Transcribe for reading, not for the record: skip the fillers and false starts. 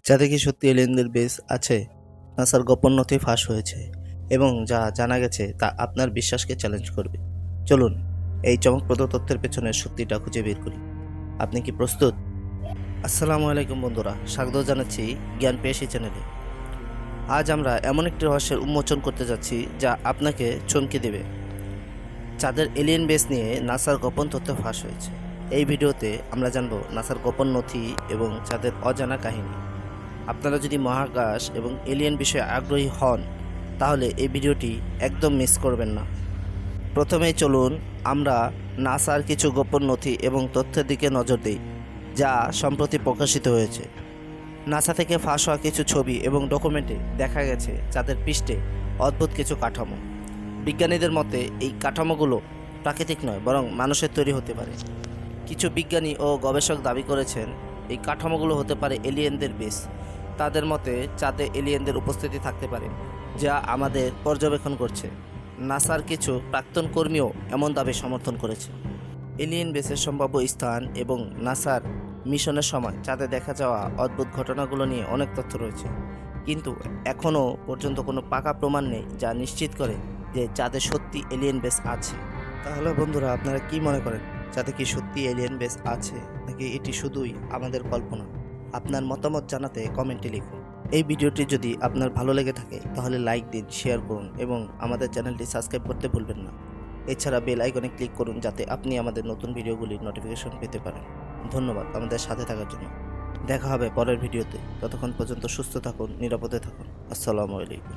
যাতে কি সত্যি এলিয়েনদের বেস আছে? নাসার গোপন নথি ফাঁস হয়েছে এবং যা জানা গেছে তা আপনার বিশ্বাসকে চ্যালেঞ্জ করবে। চলুন এই চমকপ্রদ তথ্যের পেছনে সত্যিটা খুঁজে বের করি। আপনি কি প্রস্তুত? আসসালামু আলাইকুম বন্ধুরা, স্বাগত জানাচ্ছি জ্ঞান পেশি চ্যানেলে। আজ আমরা এমন একটি রহস্যের উন্মোচন করতে যাচ্ছি যা আপনাকে চমকে দেবে। চাঁদের এলিয়েন বেস নিয়ে নাসার গোপন তথ্য ফাঁস হয়েছে। এই ভিডিওতে আমরা জানব নাসার গোপন নথি এবং চাঁদের অজানা কাহিনী। আপনারা যদি মহাকাশ এবং এলিয়েন বিষয়ে আগ্রহী হন তাহলে এই ভিডিওটি একদম মিস করবেন না। প্রথমেই চলুন আমরা নাসার কিছু গোপন নথি এবং তথ্যের দিকে নজর দিই যা সম্প্রতি প্রকাশিত হয়েছে। নাসা থেকে ফাঁস হওয়া কিছু ছবি এবং ডকুমেন্টে দেখা গেছে চাঁদের পৃষ্ঠে অদ্ভুত কিছু কাঠামো। বিজ্ঞানীদের মতে এই কাঠামোগুলো প্রাকৃতিক নয়, বরং মানুষের তৈরি হতে পারে। কিছু বিজ্ঞানী ও গবেষক দাবি করেছেন এই কাঠামোগুলো হতে পারে এলিয়েনদের বেস। তাদের মতে চাঁদে এলিয়েনদের উপস্থিতি থাকতে পারে যা আমাদের পর্যবেক্ষণ করছে। নাসার কিছু প্রাক্তন কর্মীও এমন দাবি সমর্থন করেছে। এলিয়েন বেসের সম্ভাব্য স্থান এবং নাসার মিশনের সময় চাঁদে দেখা যাওয়া অদ্ভুত ঘটনাগুলো নিয়ে অনেক তথ্য রয়েছে, কিন্তু এখনও পর্যন্ত কোনো পাকা প্রমাণ নেই যা নিশ্চিত করে যে চাঁদে সত্যি এলিয়েন বেস আছে। তাহলে বন্ধুরা, আপনারা কি মনে করেন, চাঁদে কি সত্যি এলিয়েন বেস আছে নাকি এটি শুধুই আমাদের কল্পনা? আপনার মতামত জানাতে কমেন্টে লিখুন। এই ভিডিওটি যদি আপনার ভালো লেগে থাকে তাহলে লাইক দিন, শেয়ার করুন এবং আমাদের চ্যানেলটি সাবস্ক্রাইব করতে ভুলবেন না। এছাড়া বেল আইকনে ক্লিক করুন যাতে আপনি আমাদের নতুন ভিডিওগুলির নোটিফিকেশন পেতে পারেন। ধন্যবাদ আমাদের সাথে থাকার জন্য। দেখা হবে পরের ভিডিওতে। ততক্ষণ পর্যন্ত সুস্থ থাকুন, নিরাপদে থাকুন। আসসালামু আলাইকুম।